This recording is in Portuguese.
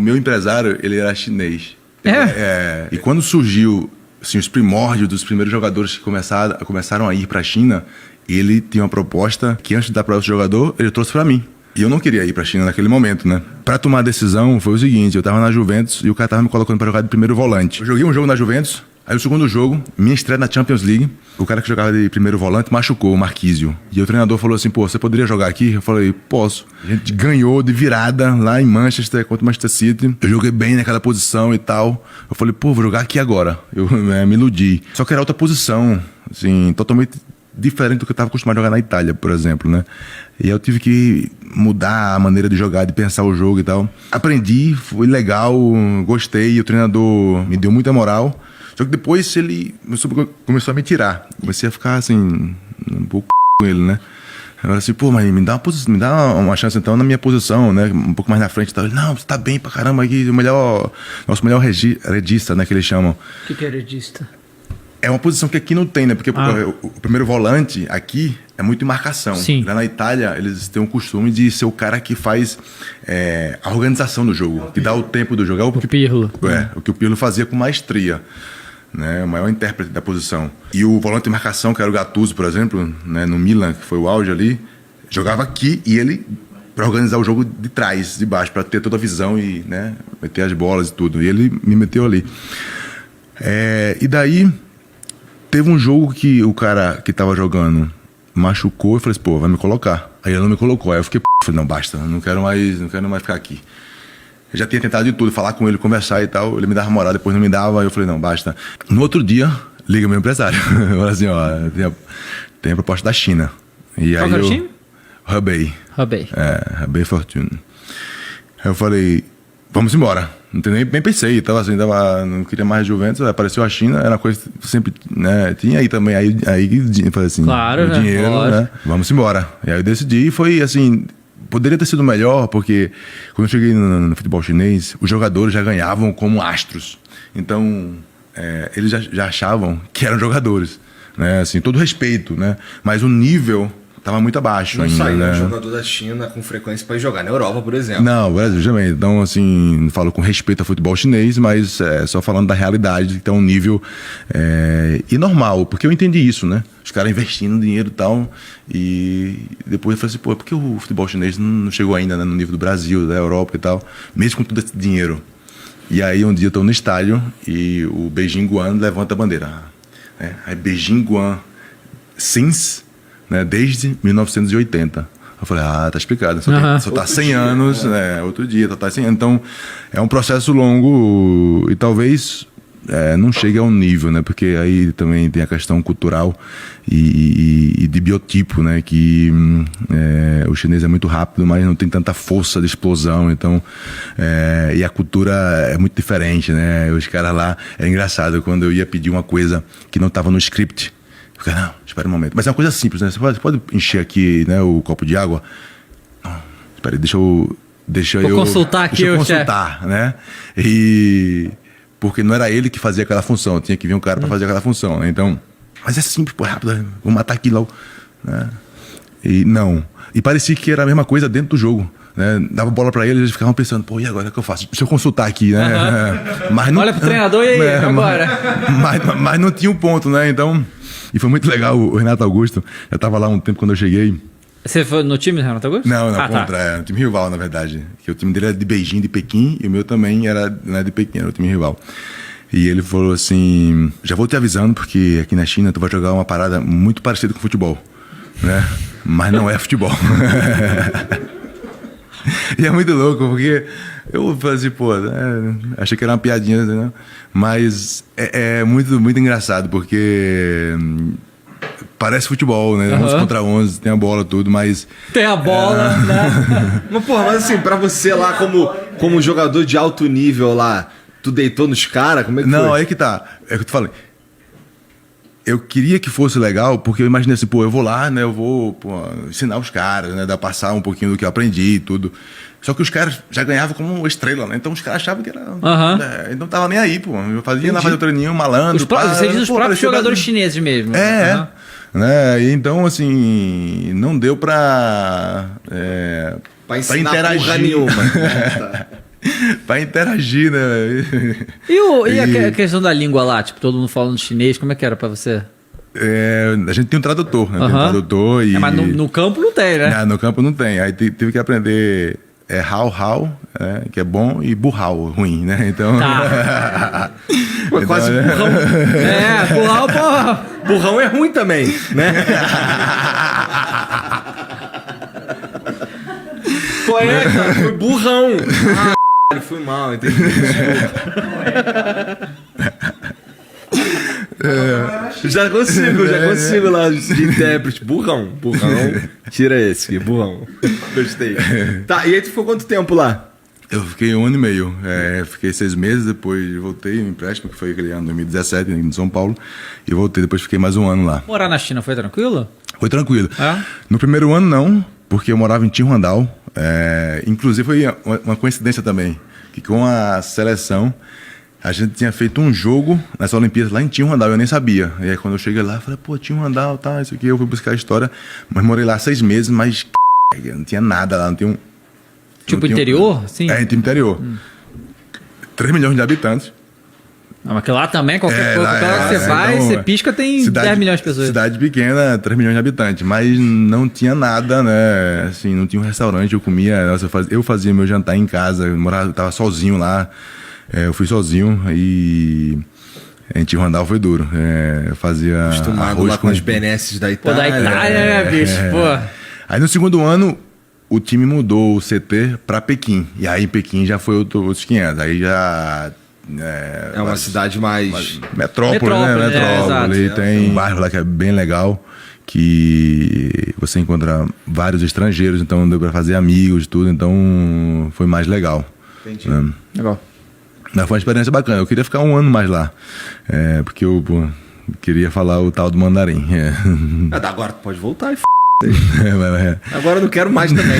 meu empresário, ele era chinês. E quando surgiu assim, os primórdios dos primeiros jogadores que começaram a ir para a China, ele tinha uma proposta que antes de dar para outro jogador, ele trouxe para mim. E eu não queria ir para a China naquele momento, né? Para tomar a decisão foi o seguinte, eu tava na Juventus e o cara tava me colocando para jogar de primeiro volante. Eu joguei um jogo na Juventus, aí o segundo jogo, minha estreia na Champions League, o cara que jogava de primeiro volante machucou, o Marquísio. E o treinador falou assim, pô, você poderia jogar aqui? Eu falei, posso. A gente ganhou de virada lá em Manchester contra o Manchester City. Eu joguei bem naquela posição e tal. Eu falei, pô, vou jogar aqui agora. Eu me iludi. Só que era outra posição, assim, totalmente diferente do que eu estava acostumado a jogar na Itália, por exemplo, né? E eu tive que mudar a maneira de jogar, de pensar o jogo e tal. Aprendi, foi legal, gostei, o treinador me deu muita moral. Só que depois ele começou a me tirar. Comecei a ficar assim, um pouco com ele, né? Eu falei assim, pô, mas me dá uma chance então na minha posição, né? Um pouco mais na frente e tal. Ele, não, você tá bem pra caramba aqui, nosso melhor regista, né? Que eles chamam. O que é regista? É uma posição que aqui não tem, né? Porque o primeiro volante aqui é muito em marcação. Sim. Lá na Itália, eles têm o costume de ser o cara que faz a organização do jogo, que dá o tempo do jogo. O Pirlo. O que o Pirlo fazia com maestria, né? O maior intérprete da posição. E o volante de marcação, que era o Gattuso, por exemplo, né? No Milan, que foi o auge ali, jogava aqui e ele para organizar o jogo de trás, de baixo, para ter toda a visão e, né, meter as bolas e tudo. E ele me meteu ali. E daí teve um jogo que o cara que tava jogando machucou, eu falei assim, pô, vai me colocar. Aí ele não me colocou, aí eu fiquei, falei, não, basta, não quero mais ficar aqui. Eu já tinha tentado de tudo, falar com ele, conversar e tal, ele me dava moral, depois não me dava, aí eu falei, não, basta. No outro dia, liga meu empresário, falei assim, ó, tem a proposta da China. E qual aí era o time? Hebei. Hebei Fortune. Aí eu falei, vamos embora. Nem pensei, não queria mais Juventus, apareceu a China, era uma coisa que sempre, né, tinha aí também, aí falei assim, claro, o dinheiro, né, vamos embora. E aí eu decidi, foi assim, poderia ter sido melhor, porque quando eu cheguei no futebol chinês, os jogadores já ganhavam como astros, então eles já achavam que eram jogadores, né, assim, todo respeito, né, mas o nível estava muito abaixo. Não ainda, saiu né? um jogador da China com frequência para ir jogar na Europa, por exemplo. Não, Brasil também. Então, assim, falo com respeito ao futebol chinês, mas só falando da realidade, que é um nível normal, porque eu entendi isso, né? Os caras investindo dinheiro e tal, e depois eu falei assim, pô, por que o futebol chinês não chegou ainda, né, no nível do Brasil, da Europa e tal, mesmo com todo esse dinheiro? E aí um dia eu estou no estádio e o Beijing Guan levanta a bandeira. Aí Beijing Guan Sins, né, desde 1980. Eu falei, tá explicado, só tá 100 anos, outro dia, só tá 100 anos. Então, é um processo longo e talvez não chegue ao nível, né, porque aí também tem a questão cultural e de biotipo, né, que o chinês é muito rápido, mas não tem tanta força de explosão, então, e a cultura é muito diferente, né, os caras lá, é engraçado, quando eu ia pedir uma coisa que não estava no script, eu não, espera um momento. Mas é uma coisa simples, né? Você pode encher aqui, né, o copo de água? Não, espera aí, deixa eu consultar aqui, eu consultar, né? E porque não era ele que fazia aquela função, tinha que vir um cara para fazer aquela função, né? Então, mas é simples, pô, rápido, vou matar aqui logo, né? E não. E parecia que era a mesma coisa dentro do jogo. Né? Dava bola pra eles ficavam pensando, pô, e agora o que eu faço? Deixa eu consultar aqui, né? Mas não, olha pro treinador e aí, agora? Mas não tinha um ponto, né? Então, e foi muito legal, o Renato Augusto, eu tava lá um tempo quando eu cheguei. Você foi no time do Renato Augusto? Não, contra, no time rival, na verdade. Que o time dele era de Beijing, de Pequim, e o meu também era, né, de Pequim, era o time rival. E ele falou assim, já vou te avisando, porque aqui na China tu vai jogar uma parada muito parecida com futebol, né? Mas não é futebol. E é muito louco, porque eu falei assim, pô, achei que era uma piadinha, né? Mas é muito, muito engraçado, porque parece futebol, né? 11 contra 11, tem a bola, tudo, mas... Tem a bola, né? Mas, porra, mas assim, pra você lá, como jogador de alto nível lá, tu deitou nos caras? Como é que foi? Não, aí que tá. É o que eu te falei. Eu queria que fosse legal, porque eu imaginei assim, pô, eu vou lá, né, eu vou ensinar os caras, né, dar passar um pouquinho do que eu aprendi e tudo. Só que os caras já ganhavam como estrela, né, então os caras achavam que era... Né, então tava nem aí, pô, eu fazia lá, fazer o treininho, malandro... Você diz os próprios jogadores chineses mesmo. Né, e então, assim, não deu pra ensinar interagir. porra nenhuma. Pra interagir, né? E a questão da língua lá? Tipo, todo mundo falando chinês, como é que era pra você? A gente tem um tradutor, né? Tem um tradutor e... mas no campo não tem, né? No campo não tem. Aí tive que aprender hao, né? Que é bom, e burral, ruim, né? Então... Tá. Pô, quase burrão. Burrão, porra. Burrão é ruim também, né? Qual é, cara? Foi burrão. Foi mal, entendi. Já consigo lá de intérprete. Burrão. Tira esse aqui, burrão. Gostei. Tá, e aí tu ficou quanto tempo lá? Eu fiquei 1 ano e meio. Fiquei 6 meses, depois voltei no empréstimo, que foi aquele ano 2017, em São Paulo. E voltei, depois fiquei mais 1 ano lá. Morar na China foi tranquilo? Foi tranquilo. É? No primeiro ano, não, porque eu morava em Tijuandao. Inclusive, foi uma coincidência também, que com a seleção, a gente tinha feito um jogo nessa Olimpíadas lá em Tijuandao, eu nem sabia. E aí, quando eu cheguei lá, eu falei, pô, Tijuandao, tá, isso aqui. Eu fui buscar a história, mas morei lá 6 meses, mas não tinha nada lá, não tinha um... Tipo interior? Sim. Tipo interior. 3 milhões de habitantes. Não, mas que lá também, qualquer lugar que você vai, então, você pisca, tem 10 milhões de pessoas. Cidade pequena, 3 milhões de habitantes. Mas não tinha nada, né? Assim, não tinha um restaurante, eu comia... Eu fazia meu jantar em casa, eu tava sozinho lá. Eu fui sozinho e... Em Tijuandao foi duro. Eu fazia acostumado arroz lá com as benesses da Itália. Pô, da Itália, né, bicho? Pô. Aí no segundo ano... O time mudou o CT para Pequim. E aí Pequim já foi outros 500. Aí já... É uma cidade mais... Metrópole, né? Metrópole. Exato. Tem um bairro lá que é bem legal, que você encontra vários estrangeiros, então deu para fazer amigos e tudo, então foi mais legal. Entendi. Né? Legal. Mas foi uma experiência bacana. Eu queria ficar 1 ano mais lá. Porque eu queria falar o tal do mandarim. Agora tu pode voltar e Agora eu não quero mais também.